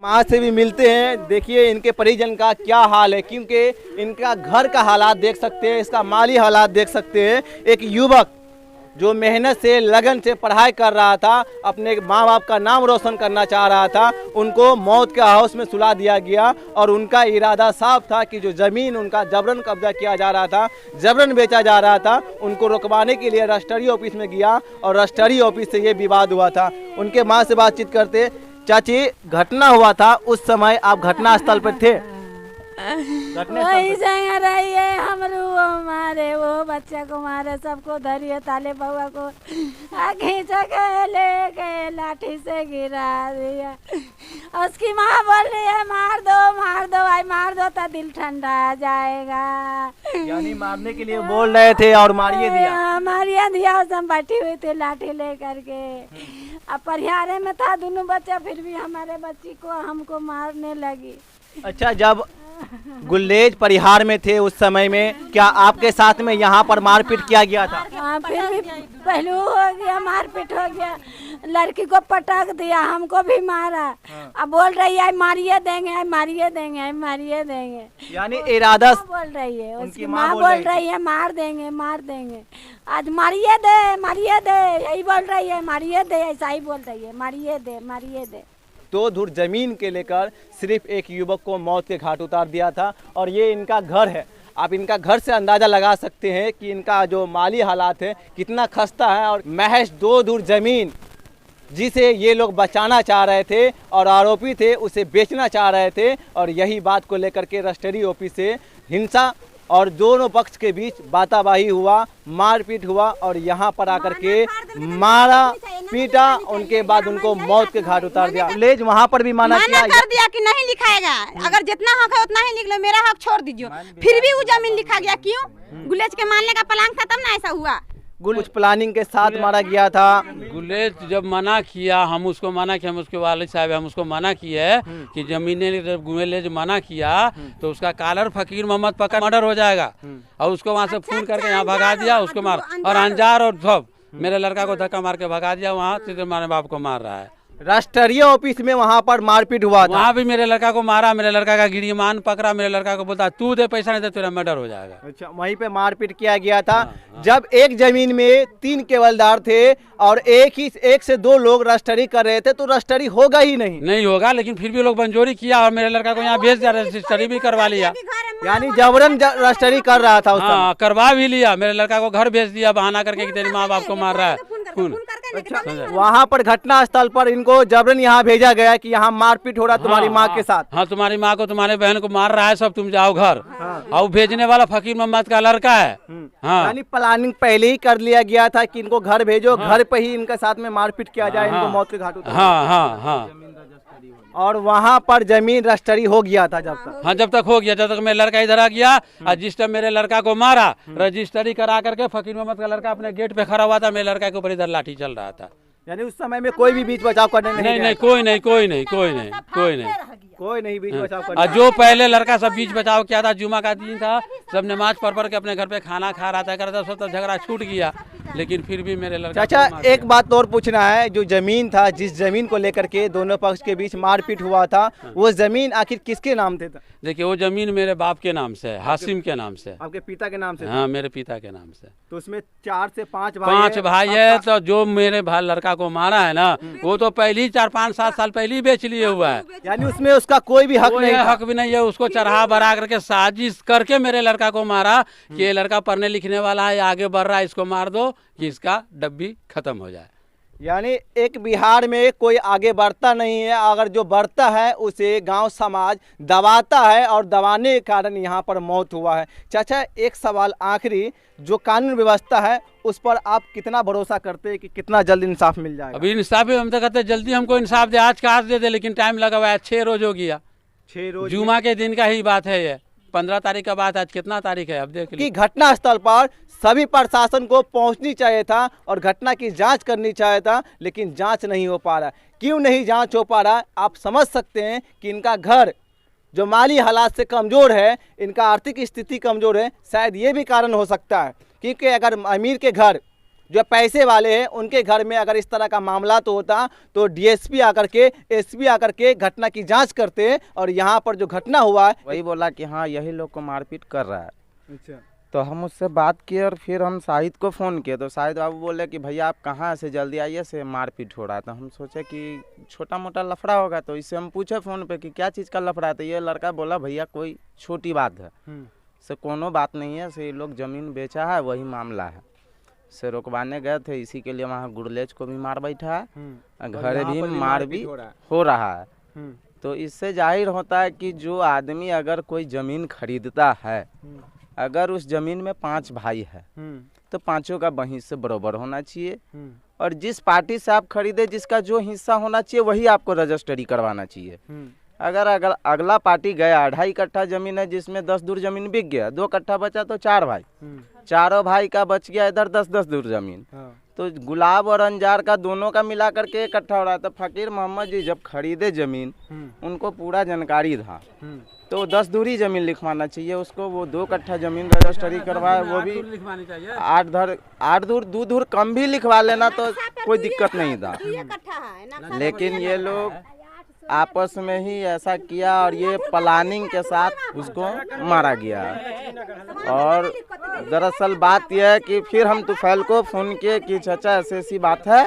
माँ से भी मिलते हैं। देखिए इनके परिजन का क्या हाल है, क्योंकि इनका घर का हालात देख सकते हैं, इसका माली हालात देख सकते हैं। एक युवक जो मेहनत से लगन से पढ़ाई कर रहा था, अपने माँ बाप का नाम रोशन करना चाह रहा था, उनको मौत के हाउस में सुला दिया गया। और उनका इरादा साफ था कि जो ज़मीन उनका जबरन कब्जा किया जा रहा था, जबरन बेचा जा रहा था, उनको रुकवाने के लिए रजिस्ट्री ऑफिस में गया और रजिस्ट्री ऑफिस से ये विवाद हुआ था। उनके माँ से बातचीत करते। चाची, घटना हुआ था उस समय आप घटना स्थल पर थे? वही जगह रही है, हमरो वो मारे, वो बच्चे को मारे, सबको धरिए, ताले बउआ को खींच के ले गए, लाठी से गिरा दिया। उसकी माँ बोल रही है मार दो भाई, मार दो तो दिल ठंडा आ जाएगा। यानी मारने के लिए बोल रहे थे और मारिए दिया? मारिए दिया। हम बैठी हुई थी लाठी लेकर के। अब परिहारे में था दोनों बच्चा, फिर भी हमारे बच्ची को हमको मारने लगी। अच्छा, जब गुलेज परिहार में थे उस समय में क्या आपके साथ में यहाँ पर मारपीट किया गया था? हाँ, फिर भी पहलू हो गया, मारपीट हो गया। लड़की को पटक दिया, हमको भी मारा। अब बोल रही है मारिए देंगे, मारिए देंगे, मारिए देंगे। यानी इरादा बोल रही है, उसकी माँ बोल रही है मार देंगे, मार देंगे। आज मारिए दे, यही बोल रही है, मारिए दे, ऐसा ही बोल रही है, मारिए दे, मारिए दे। 2 धुर जमीन के लेकर सिर्फ एक युवक को मौत के घाट उतार दिया था। और ये इनका घर है। आप इनका घर से अंदाज़ा लगा सकते हैं कि इनका जो माली हालात है कितना खस्ता है। और महज 2 धुर जमीन जिसे ये लोग बचाना चाह रहे थे और आरोपी थे उसे बेचना चाह रहे थे। और यही बात को लेकर के रजिस्ट्री ऑफिस से हिंसा और दोनों पक्ष के बीच बाताबाही हुआ, मारपीट हुआ और यहाँ पर आकर के मारा पीटा। उनके बाद उनको मौत के घाट उतार दिया। गुलेज वहाँ पर भी मना कर दिया कि नहीं लिखाएगा, अगर जितना हक है उतना ही लिख लो, मेरा हक छोड़ दीजिए। फिर भी वो जमीन लिखा गया। क्यों? गुलेज के मानने का प्लान था तब ना ऐसा हुआ। कुछ प्लानिंग के साथ मारा गया था। गुलेज जब मना किया, हम उसको मना किया, हम उसके वालिद साहब हम उसको मना किए कि जमीनें जब गुलेज मना किया तो उसका कालर फकीर मोहम्मद पकड़ मर्डर हो जाएगा। और उसको वहाँ से फोन करके यहाँ भगा दिया, उसको मार और अंजार और सब मेरे लड़का को धक्का मार के भगा दिया। वहाँ सीधे हमारे बाप को मार रहा है। राष्ट्रीय ऑफिस में वहाँ पर मारपीट हुआ था। वहाँ भी मेरे लड़का को मारा, मेरे लड़का का गिरीमान पकड़ा, मेरे लड़का को बोलता तू दे पैसा, नहीं तो तेरा मर्डर हो जाएगा। अच्छा, वहीं पे मारपीट किया गया था। जब एक जमीन में 3 केवलदार थे और एक से 2 लोग रजिस्ट्री कर रहे थे तो रजिस्ट्री होगा ही नहीं होगा। लेकिन फिर भी लोग मंजूरी किया और मेरे लड़का को यहाँ भेज दिया, रजिस्ट्री भी करवा लिया। यानी जबरन रजिस्ट्री कर रहा था। हाँ, करवा भी लिया। मेरे लड़का को घर भेज दिया बहाना करके कि तेरे माँ बाप को मार रहा है। अच्छा, वहाँ पर घटना स्थल पर इनको जबरन यहाँ भेजा गया कि यहाँ मारपीट हो रहा तुम्हारी माँ के साथ। हाँ, तुम्हारी माँ को तुम्हारे बहन को मार रहा है, सब तुम जाओ घर। और भेजने वाला फकीर मोहम्मद का लड़का है। हाँ, यानी प्लानिंग पहले ही कर लिया गया था कि इनको घर भेजो, घर पे ही इनके साथ में मारपीट किया जाए, इनको मौत के घाट उतारो। हाँ। और वहाँ पर जमीन रजिस्ट्री हो गया था जब तक? हाँ, जब तक हो गया, जब तक मेरा लड़का इधर आ गया और जिस टाइम मेरे लड़का को मारा रजिस्ट्री करा करके फकीर मोहम्मद का लड़का अपने गेट पे खड़ा हुआ था, मेरे लड़का के ऊपर इधर लाठी चल रहा था। यानी उस समय में कोई भी बीच बचाव करने नहीं, कोई नहीं बीच बचाव करने। जो पहले लड़का सब बीच बचाव किया था, जुमा का दिन था, सब नमाज पढ़ के अपने घर पे खाना खा रहा था, करता सब, तो झगड़ा छूट गया। लेकिन फिर भी मेरे लड़का। अच्छा, एक बात और पूछना है, जो जमीन था, जिस जमीन को लेकर के दोनों पक्ष के बीच मारपीट हुआ था, वो जमीन आखिर किसके नाम थे? देखिए, वो जमीन मेरे बाप के नाम से, हासिम के नाम से। आपके पिता के नाम से? हाँ, मेरे पिता के नाम से। तो उसमें 4 से 5 भाई है। तो जो मेरे भाई लड़का को मारा है ना, वो तो पहले ही 4, 5, 7 साल पहले ही बेच लिए हुआ है। यानी उसमें उसका कोई भी हक भी नहीं है। उसको चढ़ा बढ़ा करके साजिश करके मेरे लड़का को मारा कि ये लड़का पढ़ने लिखने वाला है, आगे बढ़ रहा है, इसको मार दो कि इसका डब्बी खत्म हो जाए। यानी एक बिहार में कोई आगे बढ़ता नहीं है, अगर जो बढ़ता है उसे गांव समाज दबाता है और दबाने के कारण यहाँ पर मौत हुआ है। चाचा, एक सवाल आखिरी, जो कानून व्यवस्था है उस पर आप कितना भरोसा करते हैं कि कितना जल्द इंसाफ मिल जाएगा? अभी इंसाफ हम तो कहते जल्दी हमको इंसाफ दे, आज का आज दे दे, लेकिन टाइम लगा हुआ है। 6 रोज हो गया। 6 रोज? जुमा के दिन का ही बात है ये। 15 तारीख का बात, आज कितना तारीख है अब देख लीजिए। घटना स्थल पर सभी प्रशासन को पहुंचनी चाहिए था और घटना की जांच करनी चाहिए था, लेकिन जांच नहीं हो पा रहा। क्यों नहीं जांच हो पा रहा? आप समझ सकते हैं कि इनका घर जो माली हालात से कमज़ोर है, इनका आर्थिक स्थिति कमज़ोर है, शायद ये भी कारण हो सकता है। क्योंकि अगर अमीर के घर जो पैसे वाले हैं उनके घर में अगर इस तरह का मामला तो होता तो डीएसपी आकर के, एसपी आकर के घटना की जांच करते, और यहाँ पर जो घटना हुआ है वही बोला कि हाँ यही लोग को मारपीट कर रहा है। अच्छा, तो हम उससे बात किए और फिर हम शाहिद को फ़ोन किए, तो शाहिद बाबू बोले कि भैया आप कहाँ से, जल्दी आइए, से मारपीट हो रहा है। तो हम सोचे कि छोटा मोटा लफड़ा होगा, तो इससे हम पूछे फ़ोन पे कि क्या चीज़ का लफड़ा है। तो ये लड़का बोला भैया कोई छोटी बात है, से कोनो बात नहीं है, से लोग ज़मीन बेचा है वही मामला है, से रुकवाने गए थे, इसी के लिए वहाँ गुरलेज को भी मार बैठा है, घर भी मार भी हो रहा है। तो इससे जाहिर होता है कि जो आदमी अगर कोई ज़मीन खरीदता है, अगर उस ज़मीन में 5 भाई है तो पांचों का वहीं से बराबर होना चाहिए, और जिस पार्टी से आप खरीदे जिसका जो हिस्सा होना चाहिए वही आपको रजिस्ट्री करवाना चाहिए। अगर अगला पार्टी गया 2.5 कट्ठा ज़मीन है जिसमें 10 दूर ज़मीन बिक गया, 2 कट्ठा बचा तो 4 भाई, चारों भाई का बच गया इधर 10-10 दूर ज़मीन, तो गुलाब और अंजार का दोनों का मिला करके 1 कट्ठा हो रहा है। तो फकीर मोहम्मद जी जब खरीदे ज़मीन उनको पूरा जानकारी था, तो 10 दूरी ज़मीन लिखवाना चाहिए उसको, वो 2 कट्ठा ज़मीन रजिस्ट्री करवाए, वो भी 8 दूर 2 दूर कम भी लिखवा लेना तो कोई दिक्कत नहीं था। लेकिन ये लोग आपस में ही ऐसा किया और ये प्लानिंग के साथ उसको मारा गया। और दरअसल बात यह है कि फिर हम तुफैल को फ़ोन किए कि चाचा ऐसी बात है,